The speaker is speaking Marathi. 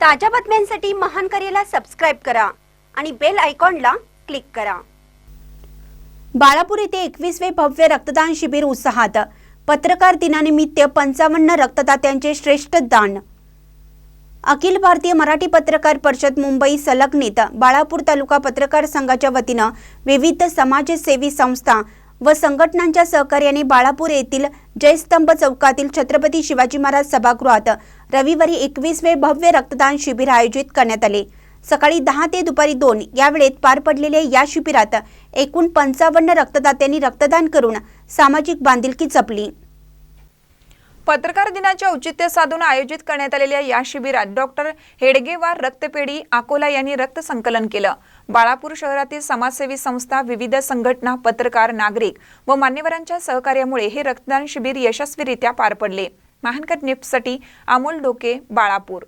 ताज्या बातम्यांसाठी महान करेला सबस्क्राइब करा आणि बेल आयकॉनला क्लिक करा। बाळापूर येथे 21वे भव्य रक्तदान शिबिर उत्साहात। पत्रकार दिनानिमित्त 55 रक्तदात्यांचे श्रेष्ठ दान। अखिल भारतीय मराठी पत्रकार परिषद मुंबई संलग्नित बाळापूर तालुका पत्रकार संघाच्या वतीने विविध समाजसेवी संस्था व संघटनांच्या सहकार्याने बाळापूर येथील जयस्तंभ चौकातील छत्रपती शिवाजी महाराज सभागृहात रविवारी 21वे भव्य रक्तदान शिबिर आयोजित करण्यात आले। सकाळी 10 ते दुपारी 2 या वेळेत पार पडलेल्या या शिबिरात एकूण 55 रक्तदात्यांनी रक्तदान करून सामाजिक बांधिलकी जपली। पत्रकार दिनाचे औचित्य साधून आयोजित करण्यात आलेल्या या शिबिरात डॉक्टर हेडगेवार रक्तपेढी अकोला यांनी रक्त संकलन केलं। बाळापूर शहरातील समाजसेवी संस्था, विविध संघटना, पत्रकार, नागरिक व मान्यवरांच्या सहकार्यामुळे हे रक्तदान शिबिर यशस्वीरित्या पार पडले। महानकर न्यूजसाठी अमोल डोके, बाळापूर।